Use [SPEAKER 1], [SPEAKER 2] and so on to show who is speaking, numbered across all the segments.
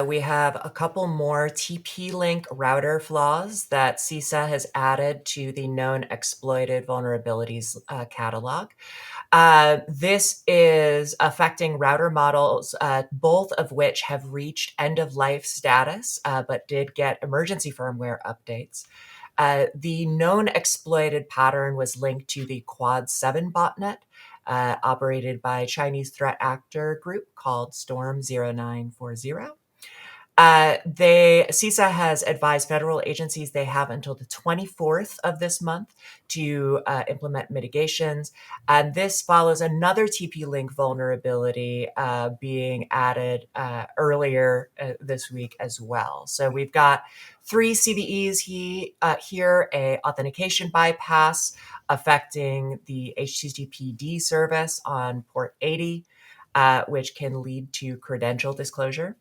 [SPEAKER 1] we have a couple more TP-Link router flaws that CISA has added to the known exploited vulnerabilities catalog. This is affecting router models, both of which have reached end-of-life status, but did get emergency firmware updates. The known exploited pattern was linked to the Quad 7 botnet, operated by a Chinese threat actor group called Storm 0940. CISA has advised federal agencies they have until the 24th of this month to implement mitigations. And this follows another TP-Link vulnerability being added earlier this week as well. So we've got 3 CVEs here, a authentication bypass affecting the HTTPD service on port 80, which can lead to credential disclosure,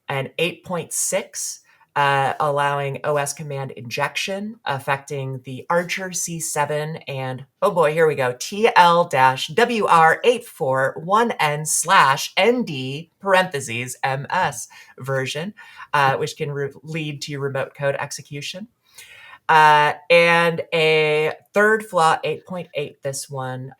[SPEAKER 1] and 8.6, allowing OS command injection, affecting the Archer C7 and, oh boy, here we go, TL-WR841N/ND parentheses MS version, which can lead to remote code execution. And a third flaw, 8.8, this one,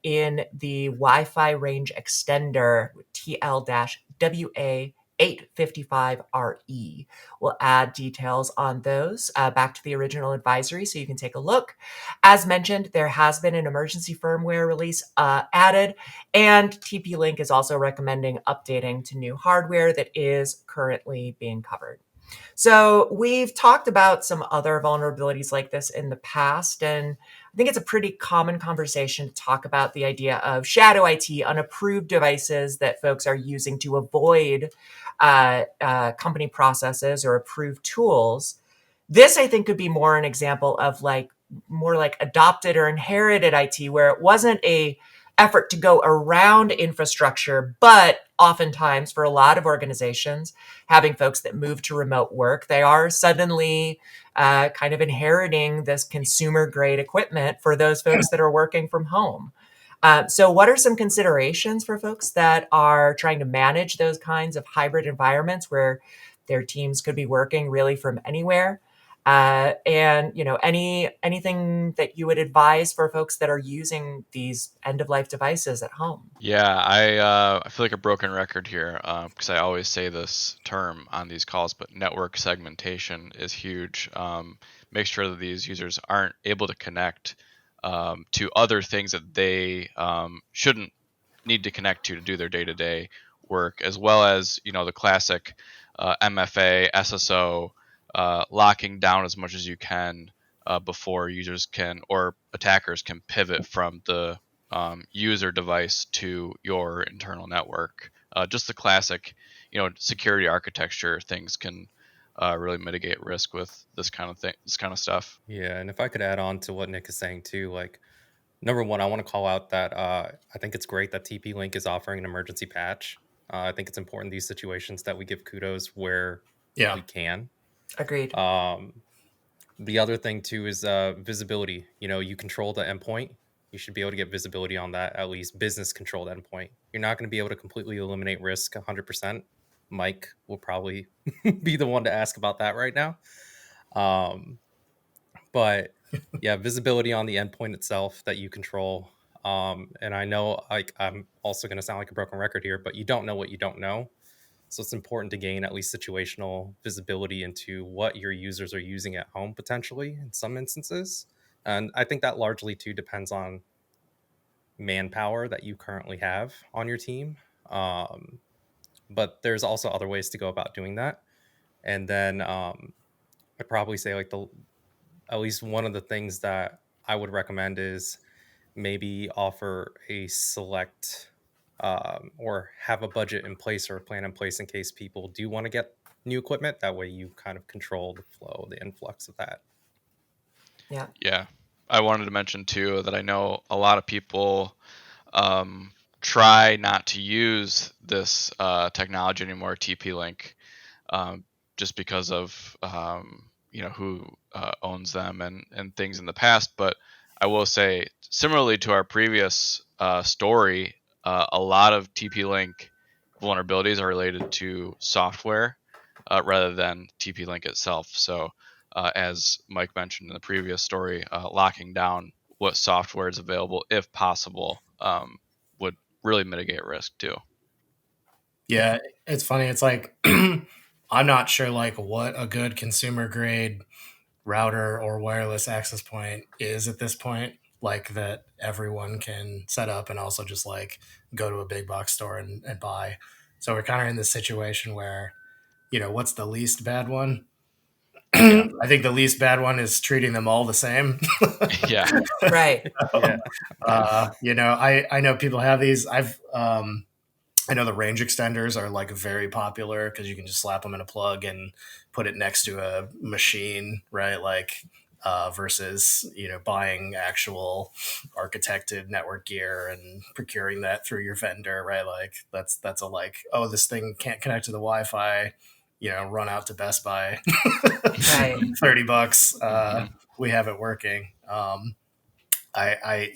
[SPEAKER 1] in the Wi-Fi range extender, TL-WA855RE. We'll add details on those back to the original advisory so you can take a look. As mentioned, there has been an emergency firmware release added, and TP-Link is also recommending updating to new hardware that is currently being covered. So we've talked about some other vulnerabilities like this in the past, and I think it's a pretty common conversation to talk about the idea of shadow IT, unapproved devices that folks are using to avoid company processes or approved tools. This, I think, could be more an example of more like adopted or inherited IT, where it wasn't a effort to go around infrastructure, but oftentimes for a lot of organizations, having folks that move to remote work, they are suddenly kind of inheriting this consumer grade equipment for those folks that are working from home. So what are some considerations for folks that are trying to manage those kinds of hybrid environments where their teams could be working really from anywhere? And anything that you would advise for folks that are using these end-of-life devices at home?
[SPEAKER 2] Yeah, I feel like a broken record here because I always say this term on these calls, but network segmentation is huge. Make sure that these users aren't able to connect to other things that they shouldn't need to connect to do their day-to-day work, as well as the classic MFA, SSO, locking down as much as you can before users can or attackers can pivot from the user device to your internal network. Just the classic, security architecture things can really mitigate risk with this kind of stuff.
[SPEAKER 3] Yeah, and if I could add on to what Nick is saying too, like number one, I want to call out that I think it's great that TP-Link is offering an emergency patch. I think it's important in these situations that we give kudos where we can.
[SPEAKER 1] Agreed.
[SPEAKER 3] The other thing too is visibility. You control the endpoint. You should be able to get visibility on that, at least business controlled endpoint. You're not going to be able to completely eliminate risk 100%. Mike will probably be the one to ask about that right now. But yeah, visibility on the endpoint itself that you control. And I know I'm also going to sound like a broken record here, but you don't know what you don't know. So it's important to gain at least situational visibility into what your users are using at home potentially in some instances. And I think that largely too depends on manpower that you currently have on your team. But there's also other ways to go about doing that. And then I'd probably say at least one of the things that I would recommend is maybe offer a select or have a budget in place or a plan in place in case people do want to get new equipment. That way you kind of control the flow, the influx of that.
[SPEAKER 2] Yeah. I wanted to mention too that I know a lot of people try not to use this technology anymore, TP-Link, just because of who owns them and things in the past. But I will say, similarly to our previous story, a lot of TP-Link vulnerabilities are related to software. rather than TP-Link itself. So as Mike mentioned in the previous story, locking down what software is available, if possible, would really mitigate risk too.
[SPEAKER 4] Yeah, it's funny. It's like I'm not sure like what a good consumer grade router or wireless access point is at this point, like that everyone can set up and also just like go to a big box store and buy. So we're kind of in this situation where, what's the least bad one?
[SPEAKER 2] Yeah.
[SPEAKER 4] I think the least bad one is treating them all the same.
[SPEAKER 2] Yeah.
[SPEAKER 1] Right.
[SPEAKER 3] Yeah.
[SPEAKER 4] I know people have these. I know the range extenders are like very popular because you can just slap them in a plug and put it next to a machine, right? Like versus buying actual architected network gear and procuring that through your vendor, right? Like that's a like, oh, this thing can't connect to the Wi-Fi, run out to Best Buy,
[SPEAKER 1] Right.
[SPEAKER 4] $30.
[SPEAKER 2] Mhm.
[SPEAKER 4] We have it working. I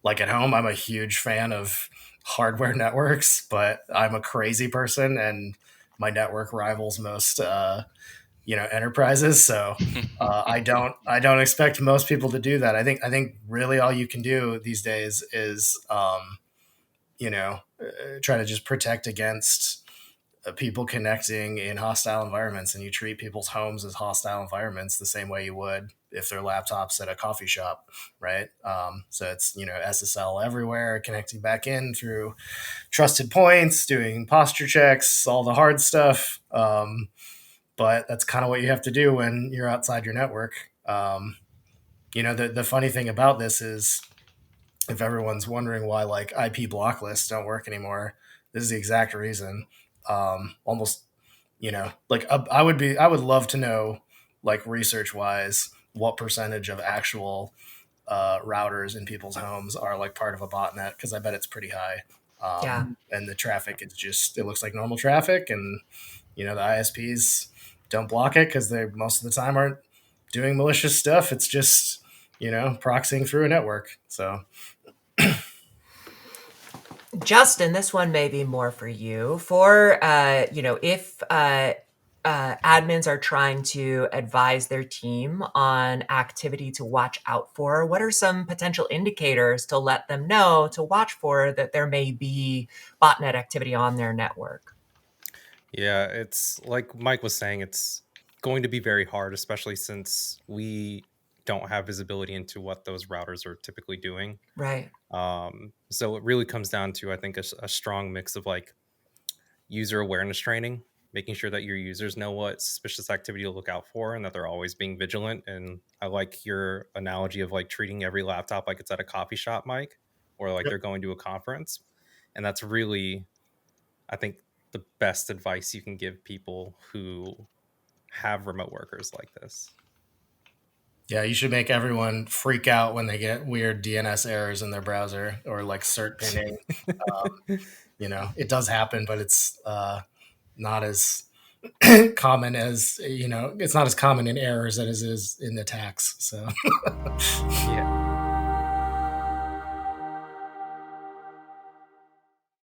[SPEAKER 4] like at home, I'm a huge fan of hardware networks, but I'm a crazy person and my network rivals most, enterprises. So I don't expect most people to do that. I think really all you can do these days is, try to just protect against people connecting in hostile environments, and you treat people's homes as hostile environments the same way you would if they're laptops at a coffee shop, right? So it's SSL everywhere, connecting back in through trusted points, doing posture checks, all the hard stuff. But that's kind of what you have to do when you're outside your network. The funny thing about this is, if everyone's wondering why like IP block lists don't work anymore, this is the exact reason. Almost, like I would love to know, like research wise, what percentage of actual routers in people's homes are like part of a botnet, because I bet it's pretty high.
[SPEAKER 1] Yeah.
[SPEAKER 4] And the traffic is just, it looks like normal traffic, and the ISPs don't block it because they most of the time aren't doing malicious stuff. It's just proxying through a network. So
[SPEAKER 1] Justin, this one may be more for you. For if admins are trying to advise their team on activity to watch out for, what are some potential indicators to let them know to watch for that there may be botnet activity on their network?
[SPEAKER 3] Yeah, it's like Mike was saying, it's going to be very hard, especially since we don't have visibility into what those routers are typically doing.
[SPEAKER 1] Right.
[SPEAKER 3] So it really comes down to, I think, a strong mix of like user awareness training, making sure that your users know what suspicious activity to look out for and that they're always being vigilant. And I like your analogy of like treating every laptop like it's at a coffee shop, Mike, or like they're going to a conference. And that's really, I think, the best advice you can give people who have remote workers like this.
[SPEAKER 4] yeah, you should make everyone freak out when they get weird DNS errors in their browser or like cert pinning. It does happen, but it's not as common as it's not as common in errors as it is in attacks. So
[SPEAKER 3] Yeah.